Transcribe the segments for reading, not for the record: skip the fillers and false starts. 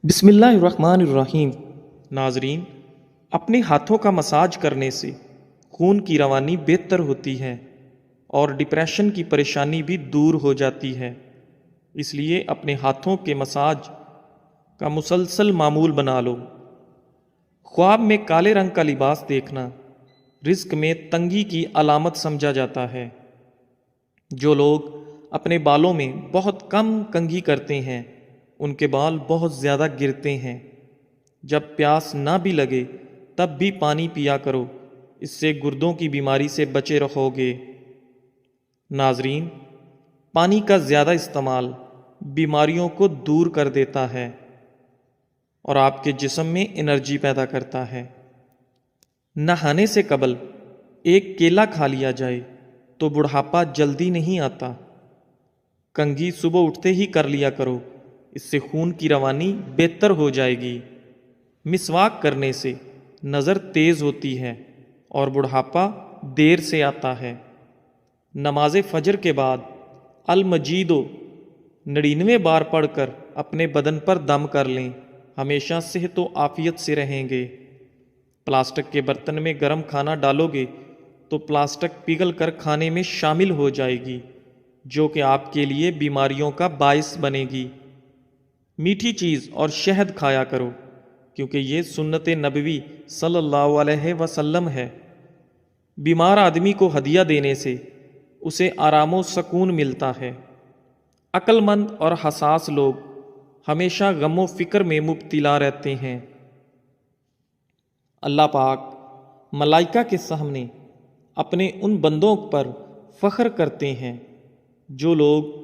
بسم اللہ الرحمن الرحیم۔ ناظرین، اپنے ہاتھوں کا مساج کرنے سے خون کی روانی بہتر ہوتی ہے اور ڈپریشن کی پریشانی بھی دور ہو جاتی ہے۔ اس لیے اپنے ہاتھوں کے مساج کا مسلسل معمول بنا لو۔ خواب میں کالے رنگ کا لباس دیکھنا رزق میں تنگی کی علامت سمجھا جاتا ہے۔ جو لوگ اپنے بالوں میں بہت کم کنگھی کرتے ہیں ان کے بال بہت زیادہ گرتے ہیں۔ جب پیاس نہ بھی لگے تب بھی پانی پیا کرو، اس سے گردوں کی بیماری سے بچے رہو گے۔ ناظرین، پانی کا زیادہ استعمال بیماریوں کو دور کر دیتا ہے اور آپ کے جسم میں انرجی پیدا کرتا ہے۔ نہانے سے قبل ایک کیلا کھا لیا جائے تو بڑھاپا جلدی نہیں آتا۔ کنگھی صبح اٹھتے ہی کر لیا کرو، اس سے خون کی روانی بہتر ہو جائے گی۔ مسواک کرنے سے نظر تیز ہوتی ہے اور بڑھاپا دیر سے آتا ہے۔ نماز فجر کے بعد المجیدو 99 بار پڑھ کر اپنے بدن پر دم کر لیں، ہمیشہ صحت و عافیت سے رہیں گے۔ پلاسٹک کے برتن میں گرم کھانا ڈالو گے تو پلاسٹک پگھل کر کھانے میں شامل ہو جائے گی، جو کہ آپ کے لیے بیماریوں کا باعث بنے گی۔ میٹھی چیز اور شہد کھایا کرو، کیونکہ یہ سنت نبوی صلی اللہ علیہ وسلم ہے۔ بیمار آدمی کو ہدیہ دینے سے اسے آرام و سکون ملتا ہے۔ عقل مند اور حساس لوگ ہمیشہ غم و فکر میں مبتلا رہتے ہیں۔ اللہ پاک ملائکہ کے سامنے اپنے ان بندوں پر فخر کرتے ہیں جو لوگ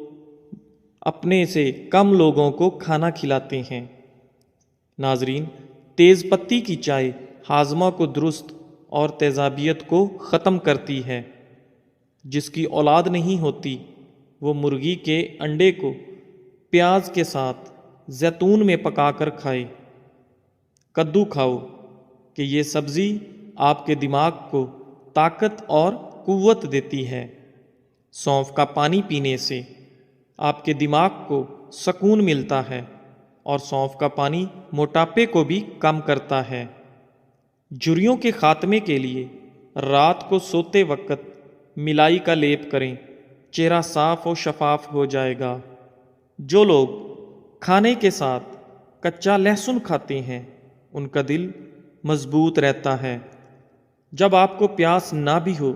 اپنے سے کم لوگوں کو کھانا کھلاتے ہیں۔ ناظرین، تیز پتی کی چائے ہاضمہ کو درست اور تیزابیت کو ختم کرتی ہے۔ جس کی اولاد نہیں ہوتی وہ مرغی کے انڈے کو پیاز کے ساتھ زیتون میں پکا کر کھائے۔ کدو کھاؤ کہ یہ سبزی آپ کے دماغ کو طاقت اور قوت دیتی ہے۔ سونف کا پانی پینے سے آپ کے دماغ کو سکون ملتا ہے اور سونف کا پانی موٹاپے کو بھی کم کرتا ہے۔ جھریوں کے خاتمے کے لیے رات کو سوتے وقت ملائی کا لیپ کریں، چہرہ صاف و شفاف ہو جائے گا۔ جو لوگ کھانے کے ساتھ کچا لہسن کھاتے ہیں ان کا دل مضبوط رہتا ہے۔ جب آپ کو پیاس نہ بھی ہو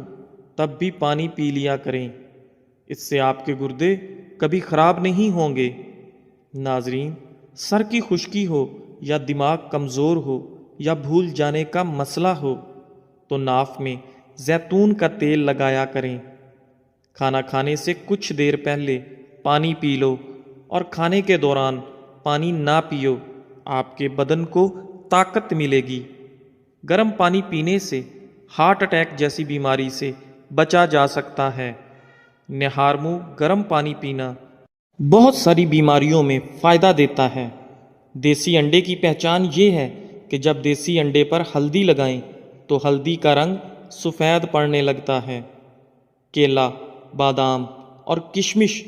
تب بھی پانی پی لیا کریں، اس سے آپ کے گردے کبھی خراب نہیں ہوں گے۔ ناظرین، سر کی خشکی ہو یا دماغ کمزور ہو یا بھول جانے کا مسئلہ ہو تو ناف میں زیتون کا تیل لگایا کریں۔ کھانا کھانے سے کچھ دیر پہلے پانی پی لو اور کھانے کے دوران پانی نہ پیو، آپ کے بدن کو طاقت ملے گی۔ گرم پانی پینے سے ہارٹ اٹیک جیسی بیماری سے بچا جا سکتا ہے۔ نہار منہ گرم پانی پینا بہت ساری بیماریوں میں فائدہ دیتا ہے۔ دیسی انڈے کی پہچان یہ ہے کہ جب دیسی انڈے پر ہلدی لگائیں تو ہلدی کا رنگ سفید پڑنے لگتا ہے۔ کیلا، بادام اور کشمش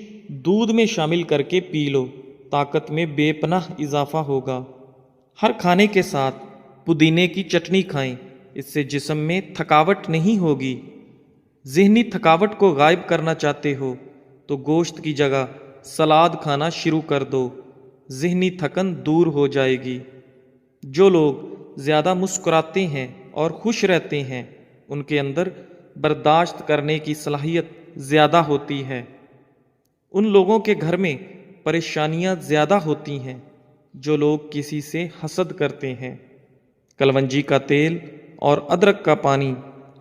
دودھ میں شامل کر کے پی لو، طاقت میں بے پناہ اضافہ ہوگا۔ ہر کھانے کے ساتھ پودینے کی چٹنی کھائیں، اس سے جسم میں تھکاوٹ نہیں ہوگی۔ ذہنی تھکاوٹ کو غائب کرنا چاہتے ہو تو گوشت کی جگہ سلاد کھانا شروع کر دو، ذہنی تھکن دور ہو جائے گی۔ جو لوگ زیادہ مسکراتے ہیں اور خوش رہتے ہیں ان کے اندر برداشت کرنے کی صلاحیت زیادہ ہوتی ہے۔ ان لوگوں کے گھر میں پریشانیاں زیادہ ہوتی ہیں جو لوگ کسی سے حسد کرتے ہیں۔ کلونجی کا تیل اور ادرک کا پانی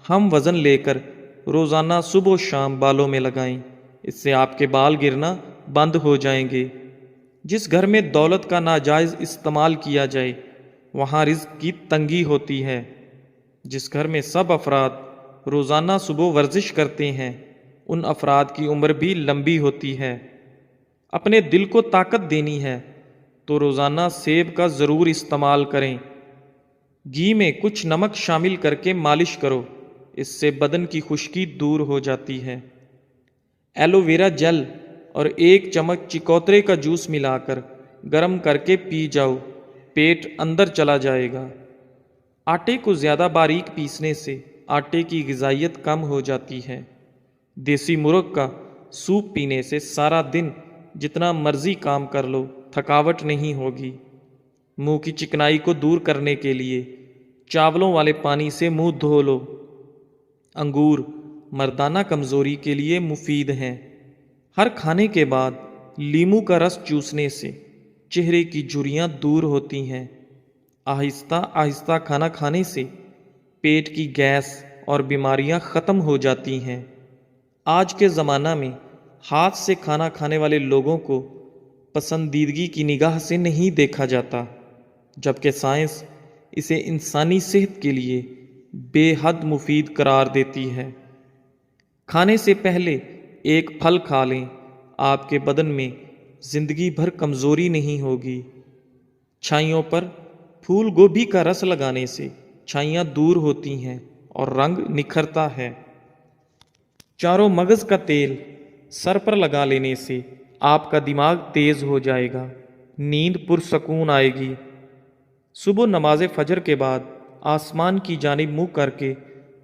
ہم وزن لے کر روزانہ صبح و شام بالوں میں لگائیں، اس سے آپ کے بال گرنا بند ہو جائیں گے۔ جس گھر میں دولت کا ناجائز استعمال کیا جائے وہاں رزق کی تنگی ہوتی ہے۔ جس گھر میں سب افراد روزانہ صبح ورزش کرتے ہیں ان افراد کی عمر بھی لمبی ہوتی ہے۔ اپنے دل کو طاقت دینی ہے تو روزانہ سیب کا ضرور استعمال کریں۔ گھی میں کچھ نمک شامل کر کے مالش کرو، اس سے بدن کی خشکی دور ہو جاتی ہے۔ ایلو ویرا جیل اور 1 چمچ چکوترے کا جوس ملا کر گرم کر کے پی جاؤ، پیٹ اندر چلا جائے گا۔ آٹے کو زیادہ باریک پیسنے سے آٹے کی غذائیت کم ہو جاتی ہے۔ دیسی مرغ کا سوپ پینے سے سارا دن جتنا مرضی کام کر لو تھکاوٹ نہیں ہوگی۔ منہ کی چکنائی کو دور کرنے کے لیے چاولوں والے پانی سے منہ دھو لو۔ انگور مردانہ کمزوری کے لیے مفید ہیں۔ ہر کھانے کے بعد لیموں کا رس چوسنے سے چہرے کی جھریاں دور ہوتی ہیں۔ آہستہ آہستہ کھانا کھانے سے پیٹ کی گیس اور بیماریاں ختم ہو جاتی ہیں۔ آج کے زمانہ میں ہاتھ سے کھانا کھانے والے لوگوں کو پسندیدگی کی نگاہ سے نہیں دیکھا جاتا، جبکہ سائنس اسے انسانی صحت کے لیے بے حد مفید قرار دیتی ہے۔ کھانے سے پہلے ایک پھل کھا لیں، آپ کے بدن میں زندگی بھر کمزوری نہیں ہوگی۔ چھائیوں پر پھول گوبھی کا رس لگانے سے چھائیاں دور ہوتی ہیں اور رنگ نکھرتا ہے۔ چاروں مغز کا تیل سر پر لگا لینے سے آپ کا دماغ تیز ہو جائے گا، نیند پرسکون آئے گی۔ صبح نماز فجر کے بعد آسمان کی جانب منہ کر کے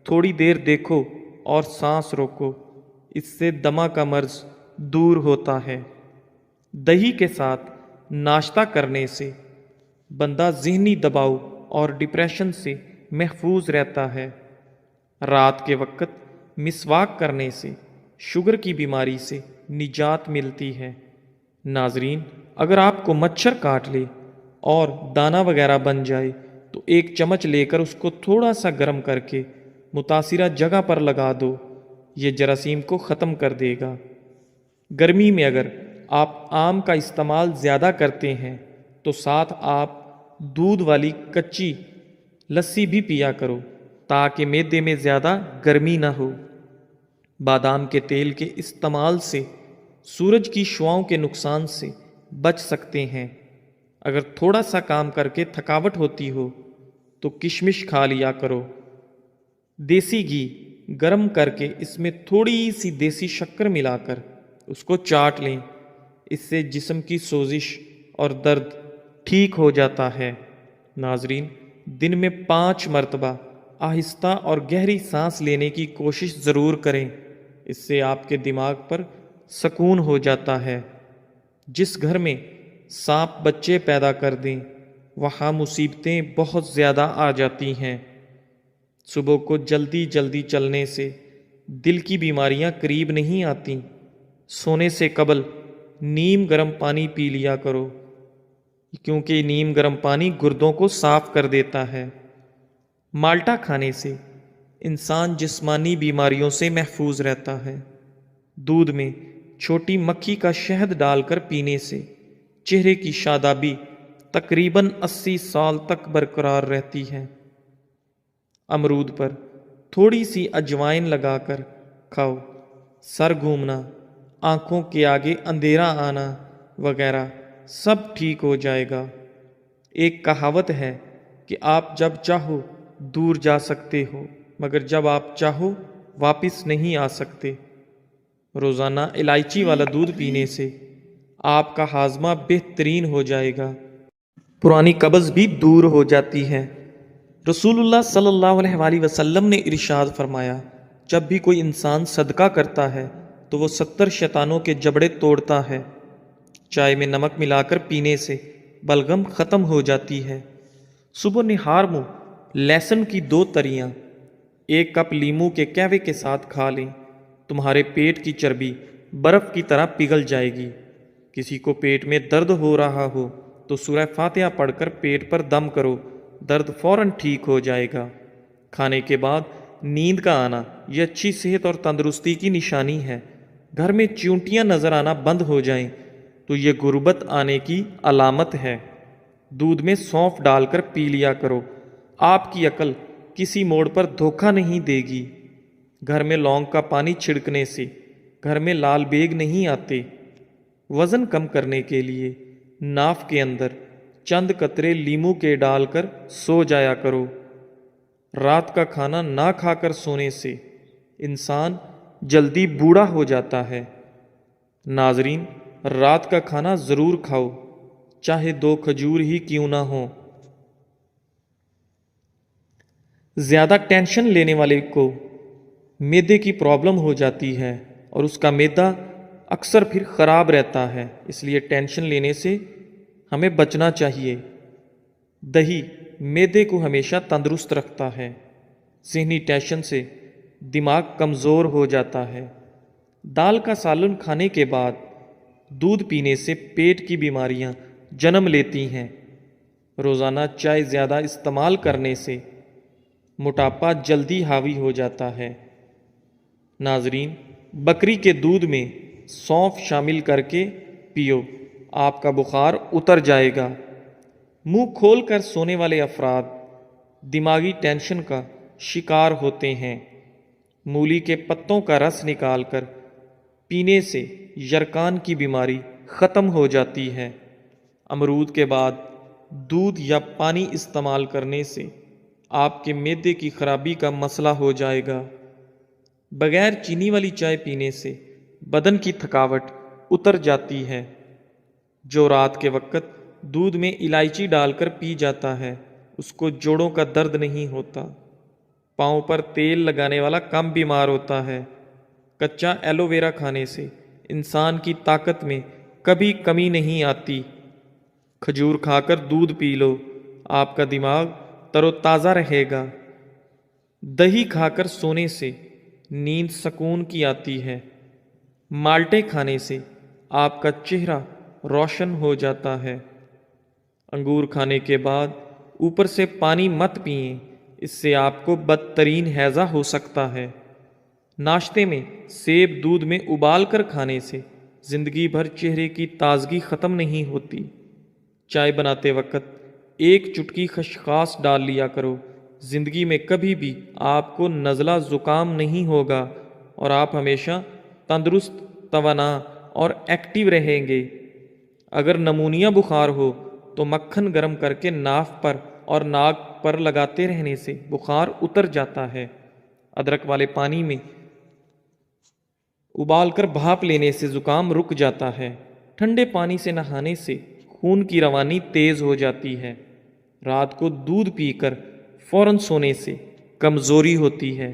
تھوڑی دیر دیکھو اور سانس روکو، اس سے دمہ کا مرض دور ہوتا ہے۔ دہی کے ساتھ ناشتہ کرنے سے بندہ ذہنی دباؤ اور ڈپریشن سے محفوظ رہتا ہے۔ رات کے وقت مسواک کرنے سے شوگر کی بیماری سے نجات ملتی ہے۔ ناظرین، اگر آپ کو مچھر کاٹ لے اور دانہ وغیرہ بن جائے تو ایک چمچ لے کر اس کو تھوڑا سا گرم کر کے متاثرہ جگہ پر لگا دو، یہ جراثیم کو ختم کر دے گا۔ گرمی میں اگر آپ آم کا استعمال زیادہ کرتے ہیں تو ساتھ آپ دودھ والی کچی لسی بھی پیا کرو تاکہ معدے میں زیادہ گرمی نہ ہو۔ بادام کے تیل کے استعمال سے سورج کی شعاؤں کے نقصان سے بچ سکتے ہیں۔ اگر تھوڑا سا کام کر کے تھکاوٹ ہوتی ہو تو کشمش کھا لیا کرو۔ دیسی گھی گرم کر کے اس میں تھوڑی سی دیسی شکر ملا کر اس کو چاٹ لیں، اس سے جسم کی سوزش اور درد ٹھیک ہو جاتا ہے۔ ناظرین، دن میں 5 مرتبہ آہستہ اور گہری سانس لینے کی کوشش ضرور کریں، اس سے آپ کے دماغ پر سکون ہو جاتا ہے۔ جس گھر میں سانپ بچے پیدا کر دیں وہاں مصیبتیں بہت زیادہ آ جاتی ہیں۔ صبح کو جلدی جلدی چلنے سے دل کی بیماریاں قریب نہیں آتیں۔ سونے سے قبل نیم گرم پانی پی لیا کرو، کیونکہ نیم گرم پانی گردوں کو صاف کر دیتا ہے۔ مالٹا کھانے سے انسان جسمانی بیماریوں سے محفوظ رہتا ہے۔ دودھ میں چھوٹی مکھی کا شہد ڈال کر پینے سے چہرے کی شادابی تقریباً 80 سال تک برقرار رہتی ہے۔ امرود پر تھوڑی سی اجوائن لگا کر کھاؤ، سر گھومنا، آنکھوں کے آگے اندھیرا آنا وغیرہ سب ٹھیک ہو جائے گا۔ ایک کہاوت ہے کہ آپ جب چاہو دور جا سکتے ہو مگر جب آپ چاہو واپس نہیں آ سکتے۔ روزانہ الائچی والا دودھ پینے سے آپ کا ہاضمہ بہترین ہو جائے گا، پرانی قبض بھی دور ہو جاتی ہے۔ رسول اللہ صلی اللہ علیہ وآلہ وسلم نے ارشاد فرمایا، جب بھی کوئی انسان صدقہ کرتا ہے تو وہ 70 شیطانوں کے جبڑے توڑتا ہے۔ چائے میں نمک ملا کر پینے سے بلغم ختم ہو جاتی ہے۔ صبح نہار منہ لہسن کی 2 تریاں 1 کپ لیموں کے قہوے کے ساتھ کھا لیں، تمہارے پیٹ کی چربی برف کی طرح پگھل جائے گی۔ کسی کو پیٹ میں درد ہو رہا ہو تو سورہ فاتحہ پڑھ کر پیٹ پر دم کرو، درد فوراً ٹھیک ہو جائے گا۔ کھانے کے بعد نیند کا آنا یہ اچھی صحت اور تندرستی کی نشانی ہے۔ گھر میں چیونٹیاں نظر آنا بند ہو جائیں تو یہ غربت آنے کی علامت ہے۔ دودھ میں سونف ڈال کر پی لیا کرو، آپ کی عقل کسی موڑ پر دھوکہ نہیں دے گی۔ گھر میں لونگ کا پانی چھڑکنے سے گھر میں لال بیگ نہیں آتے۔ وزن کم کرنے کے لیے ناف کے اندر چند قطرے لیموں کے ڈال کر سو جایا کرو۔ رات کا کھانا نہ کھا کر سونے سے انسان جلدی بوڑھا ہو جاتا ہے۔ ناظرین، رات کا کھانا ضرور کھاؤ، چاہے 2 کھجور ہی کیوں نہ ہوں۔ زیادہ ٹینشن لینے والے کو معدے کی پرابلم ہو جاتی ہے اور اس کا معدہ اکثر پھر خراب رہتا ہے، اس لیے ٹینشن لینے سے ہمیں بچنا چاہیے۔ دہی معدے کو ہمیشہ تندرست رکھتا ہے۔ ذہنی ٹینشن سے دماغ کمزور ہو جاتا ہے۔ دال کا سالن کھانے کے بعد دودھ پینے سے پیٹ کی بیماریاں جنم لیتی ہیں۔ روزانہ چائے زیادہ استعمال کرنے سے موٹاپا جلدی حاوی ہو جاتا ہے۔ ناظرین، بکری کے دودھ میں سونف شامل کر کے پیو، آپ کا بخار اتر جائے گا۔ منہ کھول کر سونے والے افراد دماغی ٹینشن کا شکار ہوتے ہیں۔ مولی کے پتوں کا رس نکال کر پینے سے یرقان کی بیماری ختم ہو جاتی ہے۔ امرود کے بعد دودھ یا پانی استعمال کرنے سے آپ کے معدے کی خرابی کا مسئلہ ہو جائے گا۔ بغیر چینی والی چائے پینے سے بدن کی تھکاوٹ اتر جاتی ہے۔ جو رات کے وقت دودھ میں الائچی ڈال کر پی جاتا ہے، اس کو جوڑوں کا درد نہیں ہوتا۔ پاؤں پر تیل لگانے والا کم بیمار ہوتا ہے۔ کچا ایلو ویرا کھانے سے انسان کی طاقت میں کبھی کمی نہیں آتی۔ کھجور کھا کر دودھ پی لو، آپ کا دماغ تر و تازہ رہے گا۔ دہی کھا کر سونے سے نیند سکون کی آتی ہے۔ مالٹے کھانے سے آپ کا چہرہ روشن ہو جاتا ہے۔ انگور کھانے کے بعد اوپر سے پانی مت پئیں، اس سے آپ کو بدترین ہیضہ ہو سکتا ہے۔ ناشتے میں سیب دودھ میں ابال کر کھانے سے زندگی بھر چہرے کی تازگی ختم نہیں ہوتی۔ چائے بناتے وقت ایک چٹکی خسخاس ڈال لیا کرو، زندگی میں کبھی بھی آپ کو نزلہ زکام نہیں ہوگا اور آپ ہمیشہ تندرست، توانا اور ایکٹیو رہیں گے۔ اگر نمونیا بخار ہو تو مکھن گرم کر کے ناف پر اور ناک پر لگاتے رہنے سے بخار اتر جاتا ہے۔ ادرک والے پانی میں ابال کر بھاپ لینے سے زکام رک جاتا ہے۔ ٹھنڈے پانی سے نہانے سے خون کی روانی تیز ہو جاتی ہے۔ رات کو دودھ پی کر فوراً سونے سے کمزوری ہوتی ہے۔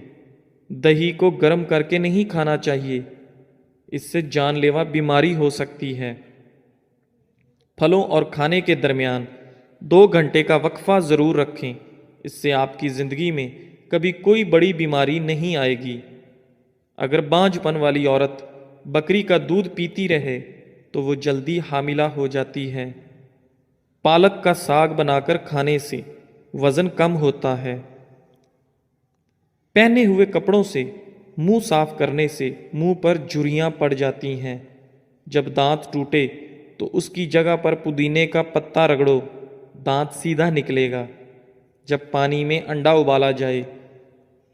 دہی کو گرم کر کے نہیں کھانا چاہیے، اس سے جان لیوا بیماری ہو سکتی ہے۔ پھلوں اور کھانے کے درمیان 2 گھنٹے کا وقفہ ضرور رکھیں، اس سے آپ کی زندگی میں کبھی کوئی بڑی بیماری نہیں آئے گی۔ اگر بانجھ پن والی عورت بکری کا دودھ پیتی رہے تو وہ جلدی حاملہ ہو جاتی ہے۔ پالک کا ساگ بنا کر کھانے سے وزن کم ہوتا ہے۔ پہنے ہوئے کپڑوں سے منہ صاف کرنے سے منہ پر جھریاں پڑ جاتی ہیں۔ جب دانت ٹوٹے تو اس کی جگہ پر پودینے کا پتا رگڑو، دانت سیدھا نکلے گا۔ جب پانی میں انڈا ابالا جائے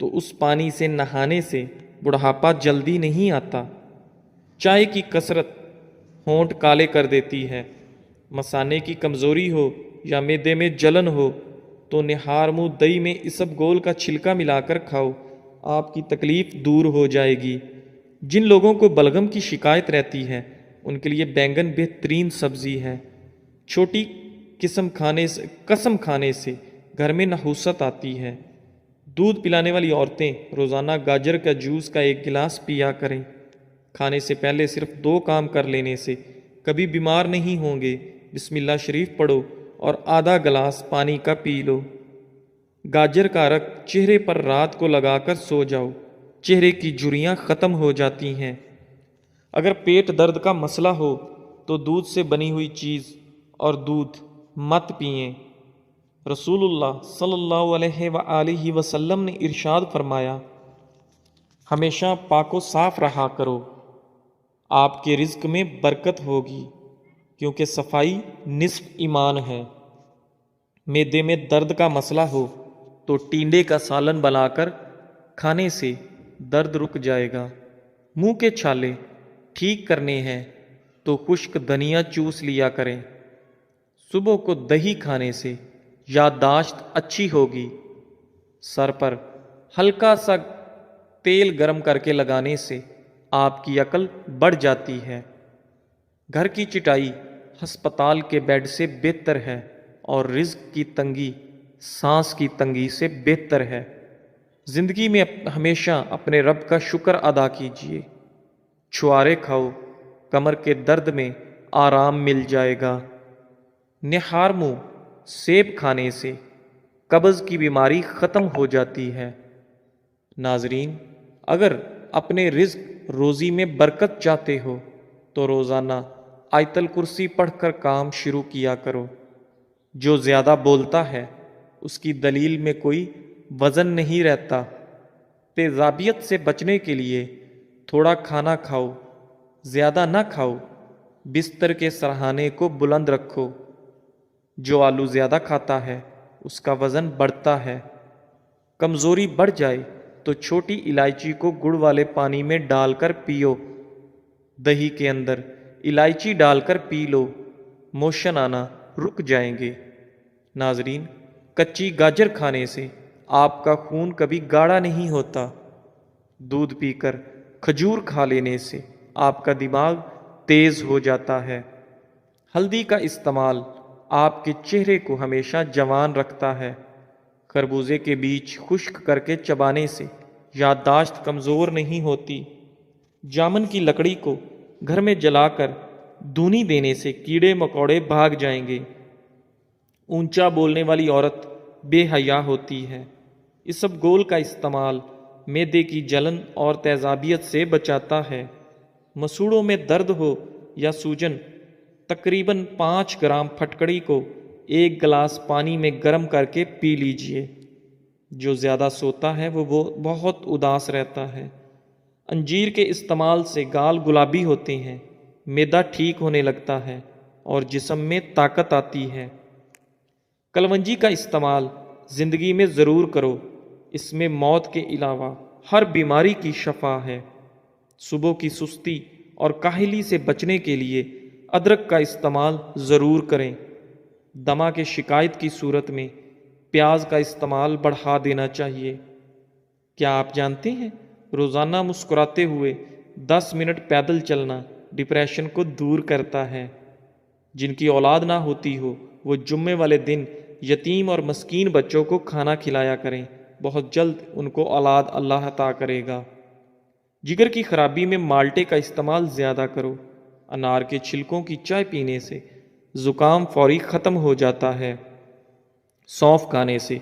تو اس پانی سے نہانے سے بڑھاپا جلدی نہیں آتا۔ چائے کی کثرت ہونٹ کالے کر دیتی ہے۔ مثانے کی کمزوری ہو یا معدے میں جلن ہو تو نہار منہ دہی میں اسب گول کا چھلکا ملا کر کھاؤ، آپ کی تکلیف دور ہو جائے گی۔ جن لوگوں کو بلغم کی شکایت رہتی ہے ان کے لیے بینگن بہترین سبزی ہے۔ چھوٹی قسم کھانے سے گھر میں نحوست آتی ہے۔ دودھ پلانے والی عورتیں روزانہ گاجر کا جوس کا 1 گلاس پیا کریں۔ کھانے سے پہلے صرف 2 کام کر لینے سے کبھی بیمار نہیں ہوں گے۔ بسم اللہ شریف پڑھو اور آدھا گلاس پانی کا پی لو۔ گاجر کا رس چہرے پر رات کو لگا کر سو جاؤ، چہرے کی جھریاں ختم ہو جاتی ہیں۔ اگر پیٹ درد کا مسئلہ ہو تو دودھ سے بنی ہوئی چیز اور دودھ مت پئیں۔ رسول اللہ صلی اللہ علیہ وآلہ وسلم نے ارشاد فرمایا، ہمیشہ پاک و صاف رہا کرو، آپ کے رزق میں برکت ہوگی، کیونکہ صفائی نصف ایمان ہے۔ معدے میں درد کا مسئلہ ہو تو ٹینڈے کا سالن بنا کر کھانے سے درد رک جائے گا۔ منہ کے چھالے ٹھیک کرنے ہیں تو خشک دھنیا چوس لیا کریں۔ صبح کو دہی کھانے سے یادداشت اچھی ہوگی۔ سر پر ہلکا سا تیل گرم کر کے لگانے سے آپ کی عقل بڑھ جاتی ہے۔ گھر کی چٹائی ہسپتال کے بیڈ سے بہتر ہے اور رزق کی تنگی سانس کی تنگی سے بہتر ہے۔ زندگی میں ہمیشہ اپنے رب کا شکر ادا کیجیے۔ چھوارے کھاؤ، کمر کے درد میں آرام مل جائے گا۔ نہار منہ سیب کھانے سے قبض کی بیماری ختم ہو جاتی ہے۔ ناظرین، اگر اپنے رزق روزی میں برکت چاہتے ہو تو روزانہ آیت الکرسی پڑھ کر کام شروع کیا کرو۔ جو زیادہ بولتا ہے اس کی دلیل میں کوئی وزن نہیں رہتا۔ تیزابیت سے بچنے کے لیے تھوڑا کھانا کھاؤ، زیادہ نہ کھاؤ۔ بستر کے سرہانے کو بلند رکھو۔ جو آلو زیادہ کھاتا ہے اس کا وزن بڑھتا ہے۔ کمزوری بڑھ جائے تو چھوٹی الائچی کو گڑ والے پانی میں ڈال کر پیو۔ دہی کے اندر الائچی ڈال کر پی لو، موشن آنا رک جائیں گے۔ ناظرین، کچی گاجر کھانے سے آپ کا خون کبھی گاڑھا نہیں ہوتا۔ دودھ پی کر کھجور کھا لینے سے آپ کا دماغ تیز ہو جاتا ہے۔ ہلدی کا استعمال آپ کے چہرے کو ہمیشہ جوان رکھتا ہے۔ خربوزے کے بیج خشک کر کے چبانے سے یادداشت کمزور نہیں ہوتی۔ جامن کی لکڑی کو گھر میں جلا کر دھونی دینے سے کیڑے مکوڑے بھاگ جائیں گے۔ اونچا بولنے والی عورت بے حیا ہوتی ہے۔ اسبگول کا استعمال معدے کی جلن اور تیزابیت سے بچاتا ہے۔ مسوڑوں میں درد ہو یا سوجن، تقریباً 5 گرام پھٹکڑی کو 1 گلاس پانی میں گرم کر کے پی لیجئے۔ جو زیادہ سوتا ہے وہ بہت اداس رہتا ہے۔ انجیر کے استعمال سے گال گلابی ہوتے ہیں، معدہ ٹھیک ہونے لگتا ہے اور جسم میں طاقت آتی ہے۔ کلونجی کا استعمال زندگی میں ضرور کرو، اس میں موت کے علاوہ ہر بیماری کی شفا ہے۔ صبح کی سستی اور کاہلی سے بچنے کے لیے ادرک کا استعمال ضرور کریں۔ دمہ کے شکایت کی صورت میں پیاز کا استعمال بڑھا دینا چاہیے۔ کیا آپ جانتے ہیں روزانہ مسکراتے ہوئے 10 منٹ پیدل چلنا ڈپریشن کو دور کرتا ہے؟ جن کی اولاد نہ ہوتی ہو وہ جمعے والے دن یتیم اور مسکین بچوں کو کھانا کھلایا کریں، بہت جلد ان کو اولاد اللہ عطا کرے گا۔ جگر کی خرابی میں مالٹے کا استعمال زیادہ کرو۔ انار کے چھلکوں کی چائے پینے سے زکام فوری ختم ہو جاتا ہے۔ سونف کھانے سے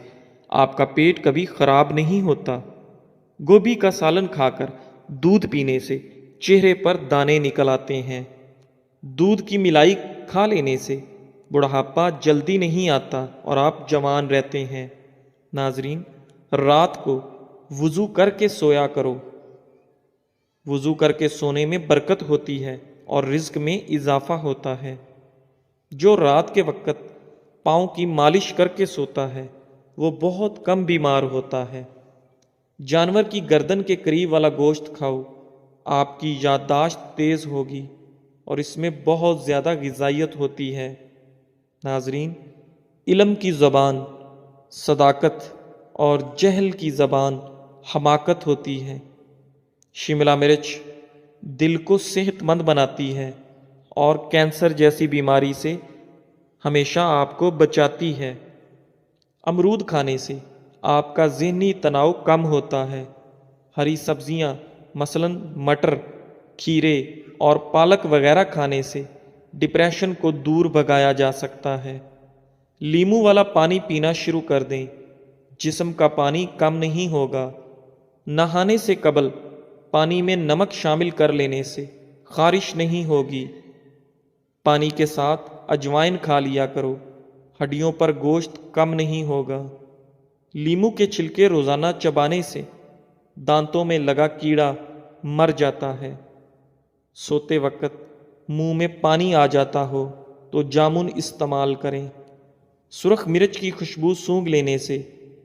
آپ کا پیٹ کبھی خراب نہیں ہوتا۔ گوبھی کا سالن کھا کر دودھ پینے سے چہرے پر دانے نکل آتے ہیں۔ دودھ کی ملائی کھا لینے سے بڑھاپا جلدی نہیں آتا اور آپ جوان رہتے ہیں۔ ناظرین، رات کو وضو کر کے سویا کرو۔ وضو کر کے سونے میں برکت ہوتی ہے اور رزق میں اضافہ ہوتا ہے۔ جو رات کے وقت پاؤں کی مالش کر کے سوتا ہے وہ بہت کم بیمار ہوتا ہے۔ جانور کی گردن کے قریب والا گوشت کھاؤ، آپ کی یادداشت تیز ہوگی اور اس میں بہت زیادہ غذائیت ہوتی ہے۔ ناظرین، علم کی زبان صداقت اور جہل کی زبان حماقت ہوتی ہے۔ شملہ مرچ دل کو صحت مند بناتی ہے اور کینسر جیسی بیماری سے ہمیشہ آپ کو بچاتی ہے۔ امرود کھانے سے آپ کا ذہنی تناؤ کم ہوتا ہے۔ ہری سبزیاں مثلاً مٹر، کھیرے اور پالک وغیرہ کھانے سے ڈپریشن کو دور بھگایا جا سکتا ہے۔ لیموں والا پانی پینا شروع کر دیں، جسم کا پانی کم نہیں ہوگا۔ نہانے سے قبل پانی میں نمک شامل کر لینے سے خارش نہیں ہوگی۔ پانی کے ساتھ اجوائن کھا لیا کرو، ہڈیوں پر گوشت کم نہیں ہوگا۔ لیموں کے چھلکے روزانہ چبانے سے دانتوں میں لگا کیڑا مر جاتا ہے۔ سوتے وقت منہ میں پانی آ جاتا ہو تو جامن استعمال کریں۔ سرخ مرچ کی خوشبو سونگھ لینے سے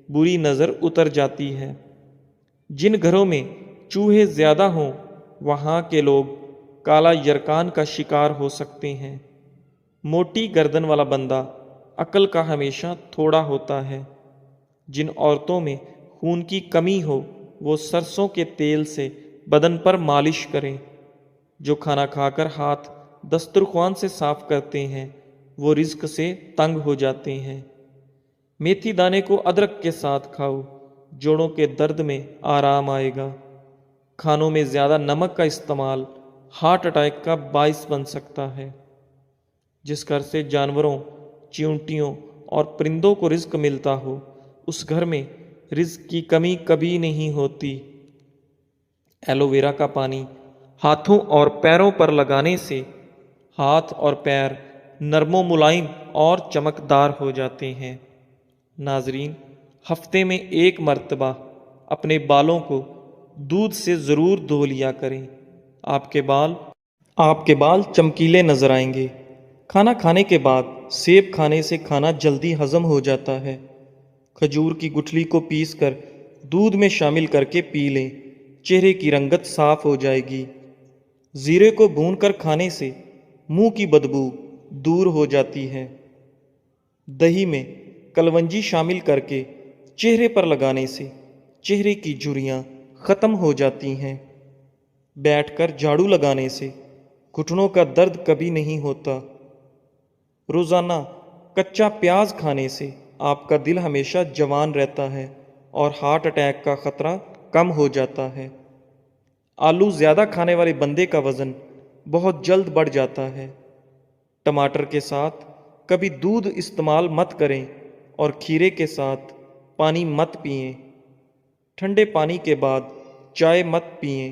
بری نظر اتر جاتی ہے۔ جن گھروں میں چوہے زیادہ ہوں وہاں کے لوگ کالا یرکان کا شکار ہو سکتے ہیں۔ موٹی گردن والا بندہ عقل کا ہمیشہ تھوڑا ہوتا ہے۔ جن عورتوں میں خون کی کمی ہو وہ سرسوں کے تیل سے بدن پر مالش کریں۔ جو کھانا کھا کر ہاتھ دسترخوان سے صاف کرتے ہیں وہ رزق سے تنگ ہو جاتے ہیں۔ میتھی دانے کو ادرک کے ساتھ کھاؤ، جوڑوں کے درد میں آرام آئے گا۔ کھانوں میں زیادہ نمک کا استعمال ہارٹ اٹیک کا باعث بن سکتا ہے۔ جس گھر سے جانوروں، چیونٹیوں اور پرندوں کو رزق ملتا ہو، اس گھر میں رزق کی کمی کبھی نہیں ہوتی۔ ایلو ویرا کا پانی ہاتھوں اور پیروں پر لگانے سے ہاتھ اور پیر نرم و ملائم اور چمکدار ہو جاتے ہیں۔ ناظرین، ہفتے میں ایک مرتبہ اپنے بالوں کو دودھ سے ضرور دھو لیا کریں۔ آپ کے بال چمکیلے نظر آئیں گے۔ کھانا کھانے کے بعد سیب کھانے سے کھانا جلدی ہضم ہو جاتا ہے۔ کھجور کی گٹھلی کو پیس کر دودھ میں شامل کر کے پی لیں، چہرے کی رنگت صاف ہو جائے گی۔ زیرے کو بھون کر کھانے سے منہ کی بدبو دور ہو جاتی ہے۔ دہی میں کلونجی شامل کر کے چہرے پر لگانے سے چہرے کی جھریاں ختم ہو جاتی ہیں۔ بیٹھ کر جھاڑو لگانے سے گھٹنوں کا درد کبھی نہیں ہوتا۔ روزانہ کچا پیاز کھانے سے آپ کا دل ہمیشہ جوان رہتا ہے اور ہارٹ اٹیک کا خطرہ کم ہو جاتا ہے۔ آلو زیادہ کھانے والے بندے کا وزن بہت جلد بڑھ جاتا ہے۔ ٹماٹر کے ساتھ کبھی دودھ استعمال مت کریں اور کھیرے کے ساتھ پانی مت پئیں۔ ٹھنڈے پانی کے بعد چائے مت پئیں۔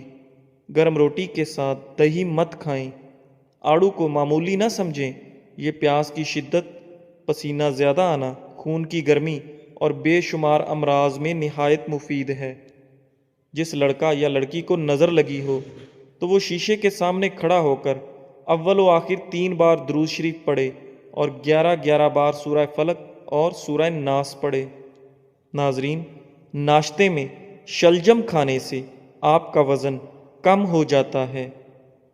گرم روٹی کے ساتھ دہی مت کھائیں۔ آڑو کو معمولی نہ سمجھیں، یہ پیاس کی شدت، پسینہ زیادہ آنا، خون کی گرمی اور بے شمار امراض میں نہایت مفید ہے۔ جس لڑکا یا لڑکی کو نظر لگی ہو تو وہ شیشے کے سامنے کھڑا ہو کر اول و آخر 3 بار درود شریف پڑھے اور 11 بار سورہ فلق اور سورہ ناس پڑھے۔ ناظرین، ناشتے میں شلجم کھانے سے آپ کا وزن کم ہو جاتا ہے۔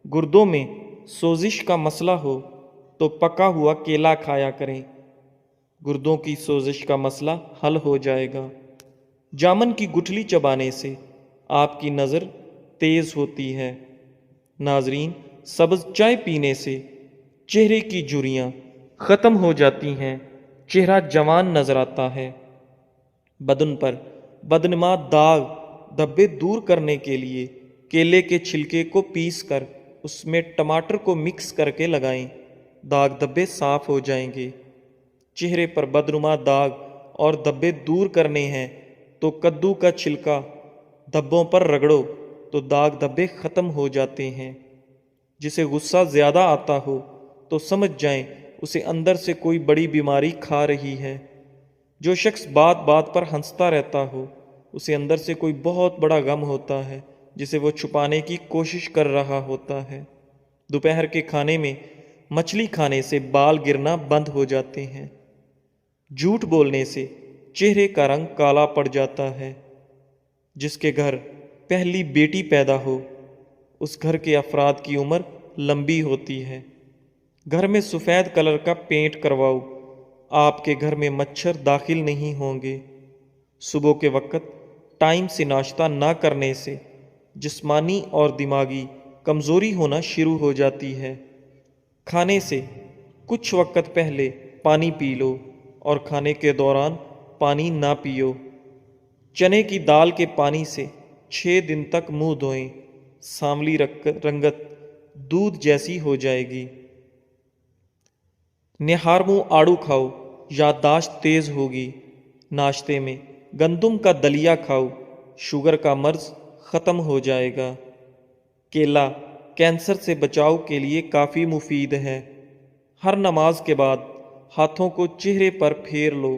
گردوں میں سوزش کا مسئلہ ہو تو پکا ہوا کیلا کھایا کریں، گردوں کی سوزش کا مسئلہ حل ہو جائے گا۔ جامن کی گٹھلی چبانے سے آپ کی نظر تیز ہوتی ہے۔ ناظرین، سبز چائے پینے سے چہرے کی جھریاں ختم ہو جاتی ہیں، چہرہ جوان نظر آتا ہے۔ بدن پر بدنما داغ دھبے دور کرنے کے لیے کیلے کے چھلکے کو پیس کر اس میں ٹماٹر کو مکس کر کے لگائیں، داغ دھبے صاف ہو جائیں گے۔ چہرے پر بدنما داغ اور دھبے دور کرنے ہیں تو کدو کا چھلکا دھبوں پر رگڑو تو داغ دھبے ختم ہو جاتے ہیں۔ جسے غصہ زیادہ آتا ہو تو سمجھ جائیں اسے اندر سے کوئی بڑی بیماری کھا رہی ہے۔ جو شخص بات بات پر ہنستا رہتا ہو اسے اندر سے کوئی بہت بڑا غم ہوتا ہے جسے وہ چھپانے کی کوشش کر رہا ہوتا ہے۔ دوپہر کے کھانے میں مچھلی کھانے سے بال گرنا بند ہو جاتے ہیں۔ جھوٹ بولنے سے چہرے کا رنگ کالا پڑ جاتا ہے۔ جس کے گھر پہلی بیٹی پیدا ہو اس گھر کے افراد کی عمر لمبی ہوتی ہے۔ گھر میں سفید کلر کا پینٹ کرواؤ، آپ کے گھر میں مچھر داخل نہیں ہوں گے۔ صبح کے وقت ٹائم سے ناشتہ نہ کرنے سے جسمانی اور دماغی کمزوری ہونا شروع ہو جاتی ہے۔ کھانے سے کچھ وقت پہلے پانی پی لو اور کھانے کے دوران پانی نہ پیو۔ چنے کی دال کے پانی سے 6 دن تک منہ دھوئیں، سانولی رنگت دودھ جیسی ہو جائے گی۔ نہار منہ آڑو کھاؤ، یادداشت تیز ہوگی۔ ناشتے میں گندم کا دلیا کھاؤ، شوگر کا مرض ختم ہو جائے گا۔ کیلا کینسر سے بچاؤ کے لیے کافی مفید ہے۔ ہر نماز کے بعد ہاتھوں کو چہرے پر پھیر لو،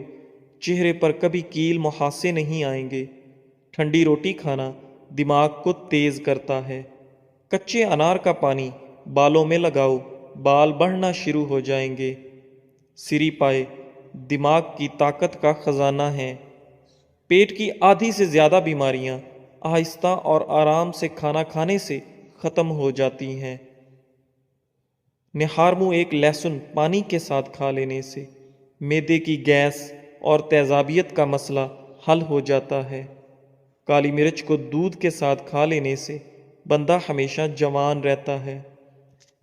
چہرے پر کبھی کیل محاسے نہیں آئیں گے۔ ٹھنڈی روٹی کھانا دماغ کو تیز کرتا ہے۔ کچے انار کا پانی بالوں میں لگاؤ، بال بڑھنا شروع ہو جائیں گے۔ سری پائے دماغ کی طاقت کا خزانہ ہے۔ پیٹ کی آدھی سے زیادہ بیماریاں آہستہ اور آرام سے کھانا کھانے سے ختم ہو جاتی ہیں۔ نہار منہ ایک لہسن پانی کے ساتھ کھا لینے سے معدے کی گیس اور تیزابیت کا مسئلہ حل ہو جاتا ہے۔ کالی مرچ کو دودھ کے ساتھ کھا لینے سے بندہ ہمیشہ جوان رہتا ہے۔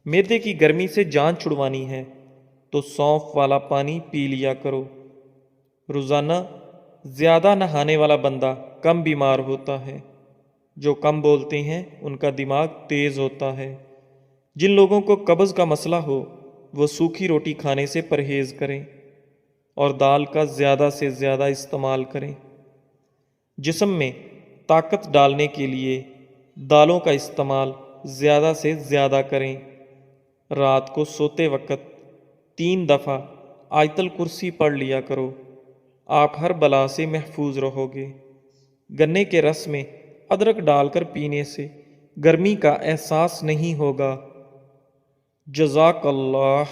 معدے کی گرمی سے جان چھڑوانی ہے تو سونف والا پانی پی لیا کرو۔ روزانہ زیادہ نہانے والا بندہ کم بیمار ہوتا ہے، جو کم بولتے ہیں ان کا دماغ تیز ہوتا ہے۔ جن لوگوں کو قبض کا مسئلہ ہو وہ سوکھی روٹی کھانے سے پرہیز کریں اور دال کا زیادہ سے زیادہ استعمال کریں۔ جسم میں طاقت ڈالنے کے لیے دالوں کا استعمال زیادہ سے زیادہ کریں۔ رات کو سوتے وقت 3 دفعہ آیت الکرسی پڑھ لیا کرو، آپ ہر بلا سے محفوظ رہو گے۔ گنے کے رس میں ادرک ڈال کر پینے سے گرمی کا احساس نہیں ہوگا۔ جزاک اللہ۔